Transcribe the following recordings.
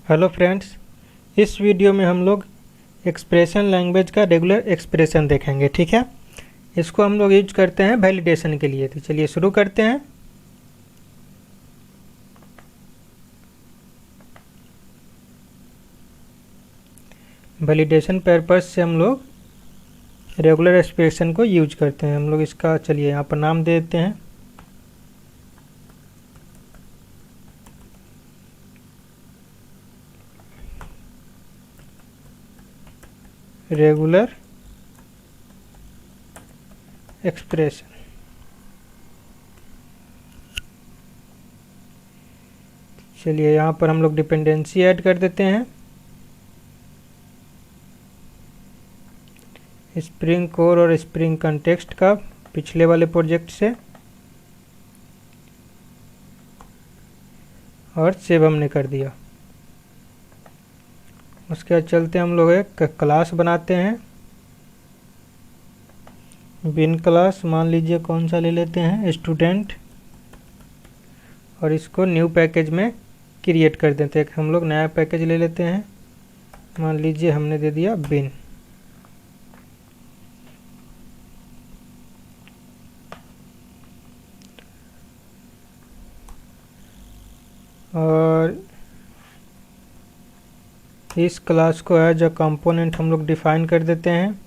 Hello friends, इस video में हम लोग एक्सप्रेशन लैंग्वेज का रेगुलर एक्सप्रेशन देखेंगे। ठीक है, इसको हम लोग यूज करते हैं वैलिडेशन के लिए। तो चलिए शुरू करते हैं। वैलिडेशन पर्पस से हम लोग रेगुलर एक्सप्रेशन को यूज करते हैं। हम लोग इसका चलिए यहाँ पर नाम दे देते हैं। Regular expression. चलिए यहाँ पर हम लोग डिपेंडेंसी ऐड कर देते हैं। स्प्रिंग कोर और स्प्रिंग कंटेक्स्ट का पिछले वाले प्रोजेक्ट से, और सेव हमने कर दिया। उसके बाद चलते हम लोग एक क्लास बनाते हैं, बिन क्लास। मान लीजिए कौन सा ले लेते हैं, स्टूडेंट, और इसको न्यू पैकेज में क्रिएट कर देते हैं। हम लोग नया पैकेज ले लेते हैं, मान लीजिए हमने दे दिया बिन। और इस क्लास को एज अ कंपोनेंट हम लोग डिफाइन कर देते हैं,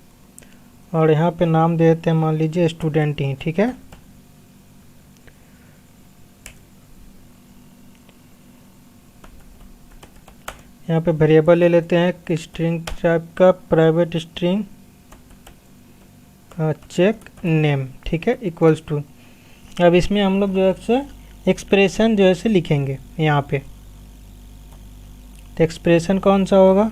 और यहाँ पे नाम दे देते हैं, मान लीजिए स्टूडेंट ही। ठीक है, यहाँ पे वेरिएबल ले लेते हैं कि स्ट्रिंग टाइप का, प्राइवेट स्ट्रिंग चेक नेम। ठीक है, इक्वल्स टू। अब इसमें हम लोग जो है एक्सप्रेशन जो है लिखेंगे यहाँ पे। तो एक्सप्रेशन कौन सा होगा,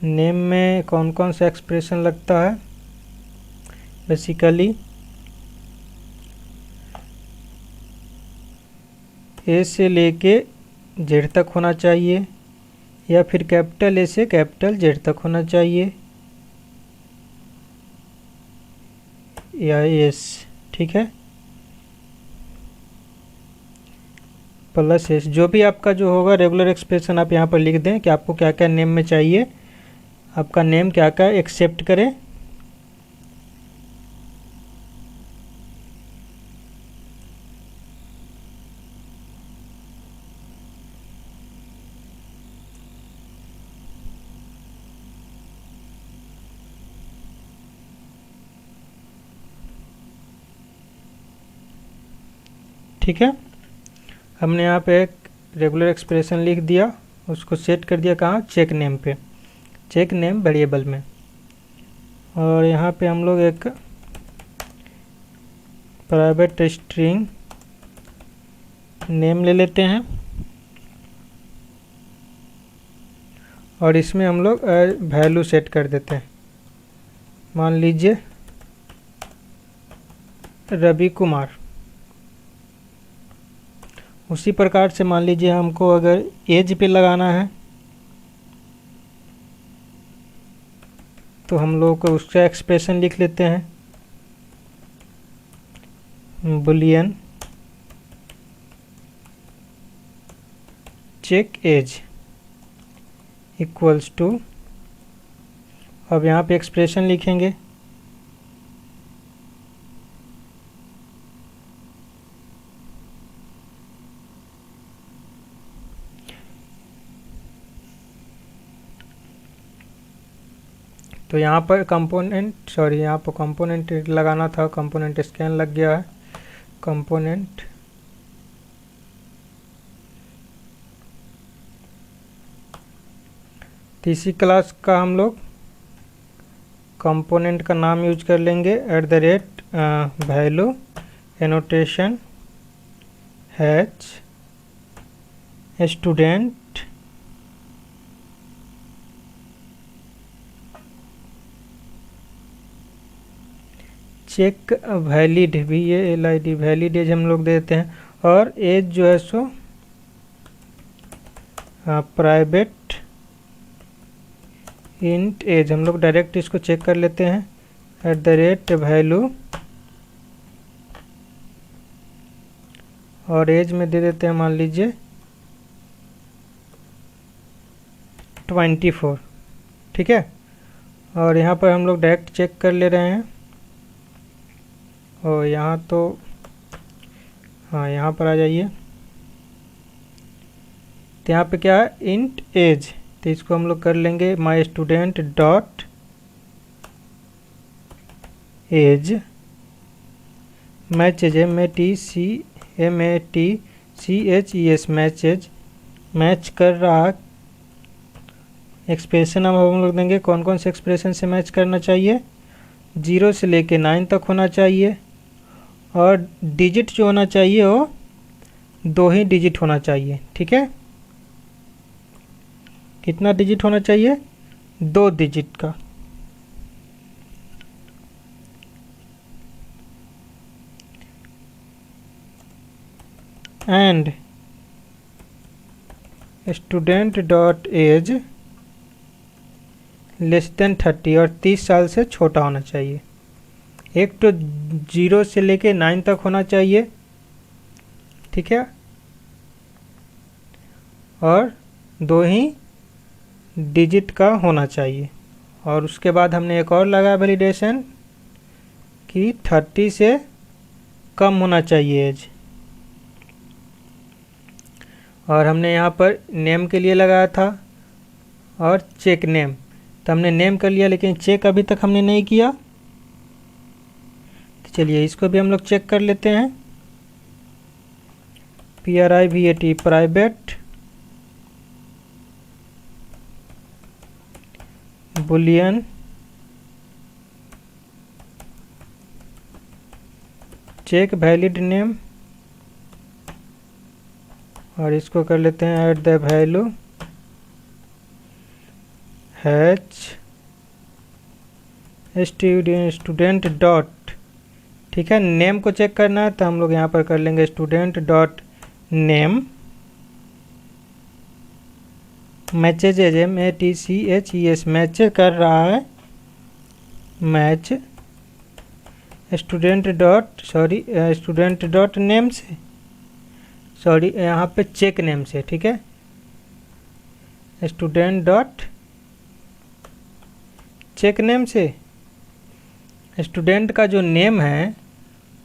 नेम में कौन कौन सा एक्सप्रेशन लगता है। बेसिकली ए से लेके जेड तक होना चाहिए, या फिर कैपिटल ए से कैपिटल जेड तक होना चाहिए, या एस। ठीक है, प्लस एस, जो भी आपका जो होगा रेगुलर एक्सप्रेशन आप यहाँ पर लिख दें कि आपको क्या क्या नेम में चाहिए, आपका नेम क्या क्या एक्सेप्ट करे। ठीक है, हमने यहाँ पे एक रेगुलर एक्सप्रेशन लिख दिया, उसको सेट कर दिया कहाँ, चेक नेम पे, चेक नेम वेरिएबल में। और यहाँ पे हम लोग एक प्राइवेट स्ट्रिंग नेम ले लेते हैं, और इसमें हम लोग वैल्यू सेट कर देते हैं। मान लीजिए रवि कुमार। उसी प्रकार से मान लीजिए हमको अगर एज पे लगाना है, तो हम लोग को उसका एक्सप्रेशन लिख लेते हैं, boolean check age equals to. अब यहाँ पे एक्सप्रेशन लिखेंगे, तो यहाँ पर कंपोनेंट, सॉरी यहाँ पर कंपोनेंट लगाना था, कंपोनेंट स्कैन लग गया है। कंपोनेंट इसी क्लास का हम लोग कंपोनेंट का नाम यूज कर लेंगे, @value annotation hash student check valid, VALID valid age हम लोग देते हैं, और एज जो है सो प्राइवेट इंट एज। हम लोग डायरेक्ट इसको चेक कर लेते हैं, @वैल्यू और एज में दे देते हैं मान लीजिए 24, ठीक है। और यहाँ पर हम लोग डायरेक्ट चेक कर ले रहे हैं, और यहाँ तो हाँ यहाँ पर आ जाइए, तो यहाँ पे क्या है इंट एज, तो इसको हम लोग कर लेंगे my student dot age matches MATCHES matches, match कर रहा एक्सप्रेशन। अब हम लोग देंगे कौन कौन से एक्सप्रेशन से मैच करना चाहिए, 0 से लेके 9 तक होना चाहिए, और डिजिट जो होना चाहिए वो 2 ही डिजिट होना चाहिए, ठीक है। कितना डिजिट होना चाहिए, 2 डिजिट का। And student dot age less than 30, और 30 साल से छोटा होना चाहिए। एक तो 0 से लेके 9 तक होना चाहिए, ठीक है, और 2 ही डिजिट का होना चाहिए। और उसके बाद हमने एक और लगा वैलिडेशन कि 30 से कम होना चाहिए एज। और हमने यहाँ पर नेम के लिए लगाया था और चेक नेम, तो हमने नेम कर लिया, लेकिन चेक अभी तक हमने नहीं किया। तो चलिए इसको भी हम लोग चेक कर लेते हैं। PRIVAT private boolean check valid name, और इसको कर लेते हैं at the value hash student dot, ठीक है। नेम को चेक करना है तो हम लोग यहाँ पर कर लेंगे student dot name matches MATCHES, match कर रहा है, मैच स्टूडेंट डॉट नेम से, सॉरी यहाँ पे चेक नेम से, ठीक है। स्टूडेंट डॉट चेक नेम से स्टूडेंट का जो नेम है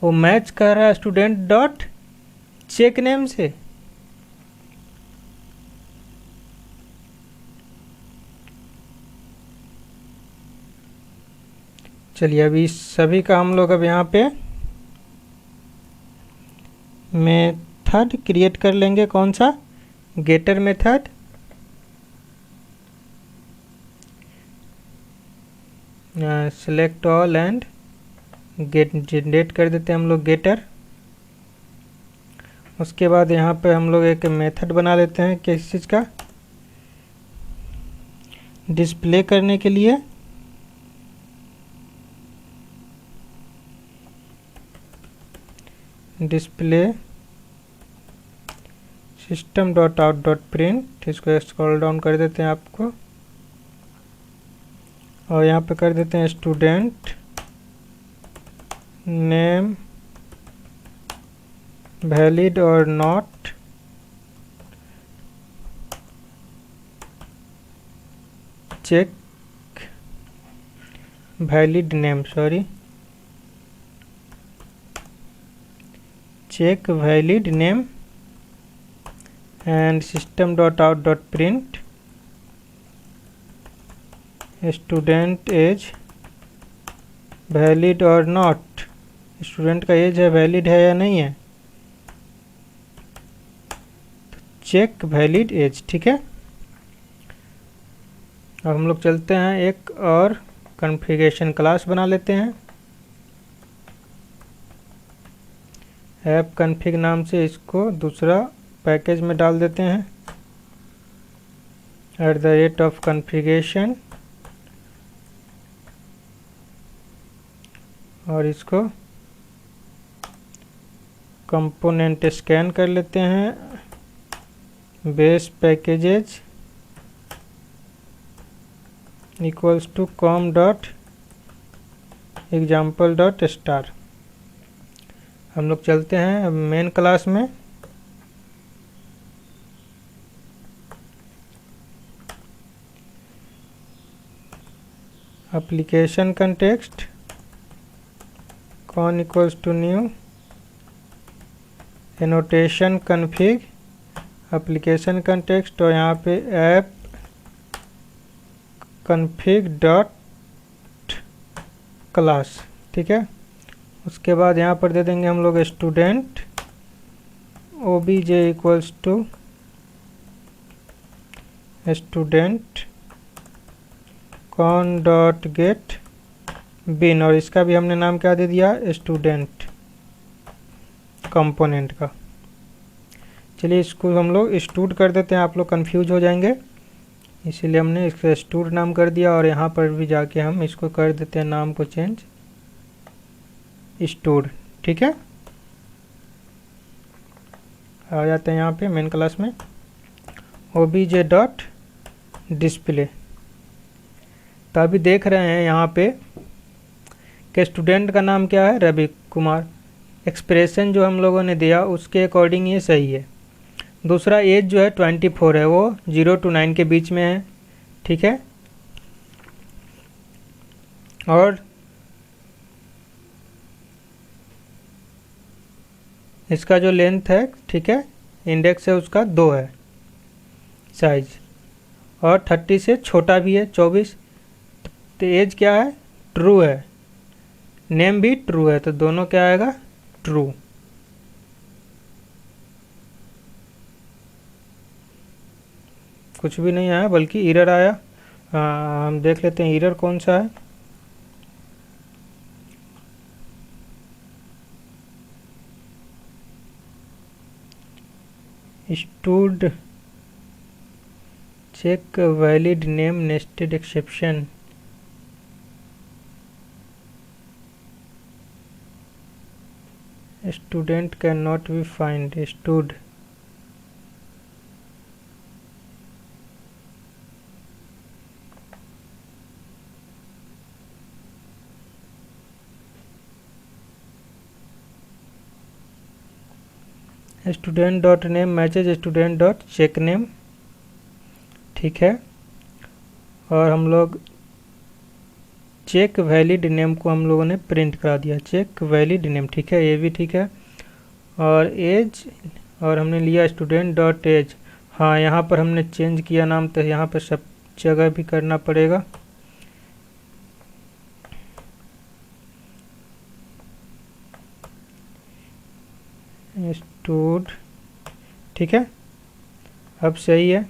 वो मैच कर रहा है स्टूडेंट डॉट चेक नेम से। चलिए अभी सभी का हम लोग अब यहाँ पे मेथड क्रिएट कर लेंगे। कौन सा, getter method. Select all and get generate कर देते हैं हम लोग गेटर। उसके बाद यहाँ पे हम लोग एक मेथड बना लेते हैं किस चीज़ का, डिस्प्ले करने के लिए। Display system dot out dot print, इसको स्क्रॉल डाउन कर देते हैं आपको, और यहाँ पे कर देते हैं स्टूडेंट नेम वैलिड और not check valid name, sorry check valid name and system dot out dot print student age valid or not, student का एज है वैलिड है या नहीं है, चेक वैलिड एज, ठीक है। अब हम लोग चलते हैं एक और कॉन्फ़िगरेशन क्लास बना लेते हैं। ऐप कॉन्फ़िग नाम से इसको दूसरा पैकेज में डाल देते हैं, @ कॉन्फ़िगरेशन, और इसको कंपोनेंट स्कैन कर लेते हैं, base packages equals to com dot example dot star. हम लोग चलते हैं मेन क्लास में। Application context con equals to new annotation config application context, और यहाँ पे ऐप कन्फिग डॉट क्लास। ठीक है, उसके बाद यहाँ पर दे देंगे हम लोग student obj equals to student con dot get bean, और इसका भी हमने नाम क्या दे दिया, स्टूडेंट कंपोनेंट का। चलिए इसको हम लोग स्टूड कर देते हैं, आप लोग कंफ्यूज हो जाएंगे, इसीलिए हमने इसका स्टूड नाम कर दिया। और यहाँ पर भी जाके हम इसको कर देते हैं नाम को चेंज स्टूड। ठीक है, आ जाते हैं यहाँ पे मेन क्लास में obj डॉट डिस्प्ले। तो अभी देख रहे हैं यहाँ पे कि स्टूडेंट का नाम क्या है, रवि कुमार। एक्सप्रेशन जो हम लोगों ने दिया उसके अकॉर्डिंग ये सही है। दूसरा एज जो है 24 है, वो 0 to 9 के बीच में है। ठीक है, और इसका जो लेंथ है, ठीक है, इंडेक्स है उसका 2 है साइज, और 30 से छोटा भी है 24। तो एज क्या है, ट्रू है, नेम भी ट्रू है, तो दोनों क्या आएगा, ट्रू। कुछ भी नहीं आया बल्कि एरर आया। हम देख लेते हैं एरर कौन सा है। Stud check valid name nested exception. Student can not be find stud. Student dot name matches student dot check name. ठीक है, और हम लोग चेक वैलिड नेम को हम लोगों ने प्रिंट करा दिया, चेक वैलिड नेम। ठीक है, ये भी ठीक है। और एज, और हमने लिया स्टूडेंट डॉट एज। हाँ, यहाँ पर हमने चेंज किया नाम, तो यहाँ पर सब जगह भी करना पड़ेगा। स्टूड, ठीक है, अब सही है।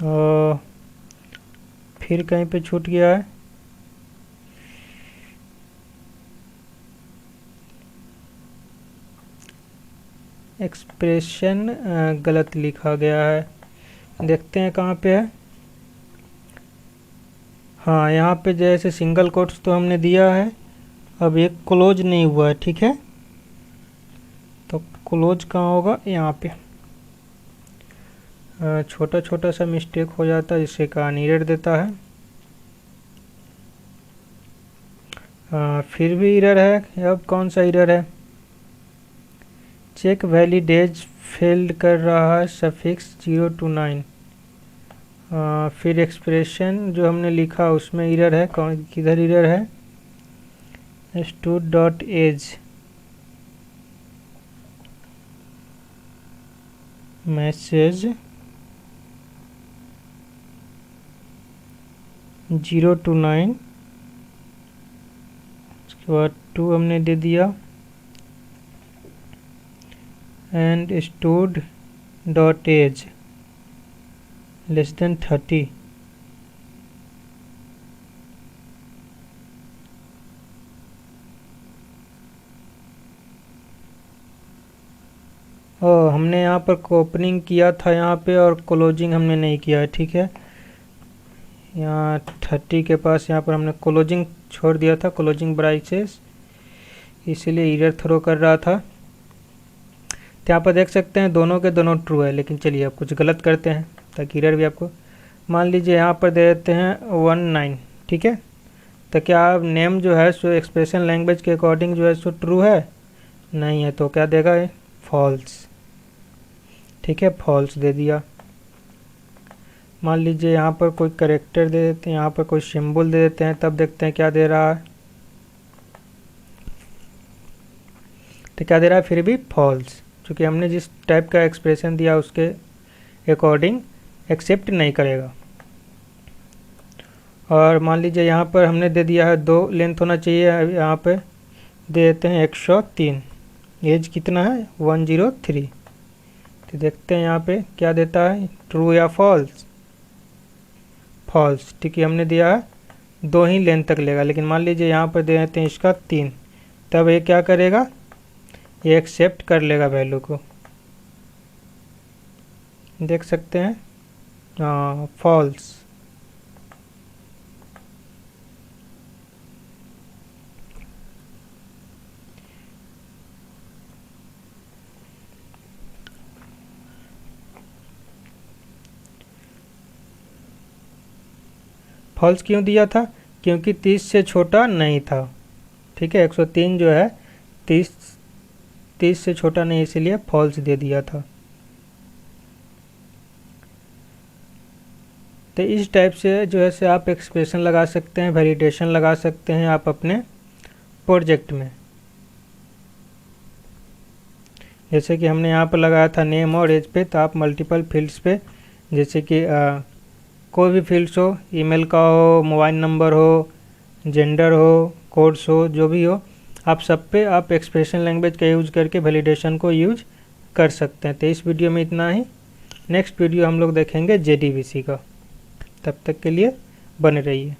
और फिर कहीं पे छूट गया है, एक्सप्रेशन गलत लिखा गया है। देखते हैं कहाँ पे है। हाँ, यहाँ पे जैसे सिंगल कोट्स तो हमने दिया है, अब एक क्लोज नहीं हुआ है। ठीक है, तो क्लोज कहाँ होगा, यहाँ पे। छोटा छोटा सा मिस्टेक हो जाता है जिसके कारण एरर देता है। फिर भी एरर है। अब कौन सा एरर है, चेक वैलिड एज फेल्ड कर रहा है, सफिक्स 0 to 9। फिर एक्सप्रेशन जो हमने लिखा उसमें एरर है। कौन, किधर एरर है, stud dot age message 0 to 9, उसके बाद 2 हमने दे दिया, and stud dot age less than 30। और हमने यहाँ पर ओपनिंग किया था यहाँ पे, और क्लोजिंग हमने नहीं किया है। ठीक है, यहाँ 30 के पास यहाँ पर हमने क्लोजिंग छोड़ दिया था, क्लोजिंग ब्राइसेस, इसीलिए एरर थ्रो कर रहा था। तो यहाँ पर देख सकते हैं दोनों के दोनों ट्रू है। लेकिन चलिए अब कुछ गलत करते हैं ताकि एरर भी आपको, मान लीजिए यहाँ पर दे देते हैं 19। ठीक है, तो क्या नेम जो है सो एक्सप्रेशन लैंग्वेज के अकॉर्डिंग जो है सो ट्रू है, नहीं है, तो क्या देगा, फॉल्स। ठीक है, फॉल्स दे दिया। मान लीजिए यहाँ पर कोई करेक्टर दे देते हैं, यहाँ पर कोई सिंबल दे देते हैं, तब देखते हैं क्या दे रहा है। तो क्या दे रहा है, फिर भी फॉल्स, क्योंकि हमने जिस टाइप का एक्सप्रेशन दिया उसके अकॉर्डिंग एक्सेप्ट नहीं करेगा। और मान लीजिए यहाँ पर हमने दे दिया है 2 लेंथ होना चाहिए, यहाँ पे दे देते हैं 103, एज कितना है 103। तो देखते हैं यहाँ पे क्या देता है, ट्रू या फॉल्स। फॉल्स, ठीक है, हमने दिया है 2 ही लेंथ तक लेगा, लेकिन मान लीजिए यहाँ पर दे देते हैं इसका 3, तब ये क्या करेगा, ये एक्सेप्ट कर लेगा वैल्यू को। देख सकते हैं, हाँ फॉल्स। फॉल्स क्यों दिया था, क्योंकि 30 से छोटा नहीं था। ठीक है, 103 जो है 30 से छोटा नहीं, इसीलिए फॉल्स दे दिया था। तो इस टाइप से जो है से आप एक्सप्रेशन लगा सकते हैं, वैलिडेशन लगा सकते हैं आप अपने प्रोजेक्ट में। जैसे कि हमने यहाँ पर लगाया था नेम और एज पे, तो आप मल्टीपल फील्ड्स पे, जैसे कि कोई भी फील्ड्स हो, ईमेल का हो, मोबाइल नंबर हो, जेंडर हो, कोड्स हो, जो भी हो, आप सब पे आप एक्सप्रेशन लैंग्वेज का यूज़ करके वैलिडेशन को यूज कर सकते हैं। तो इस वीडियो में इतना ही। नेक्स्ट वीडियो हम लोग देखेंगे JDBC का। तब तक के लिए बने रहिए।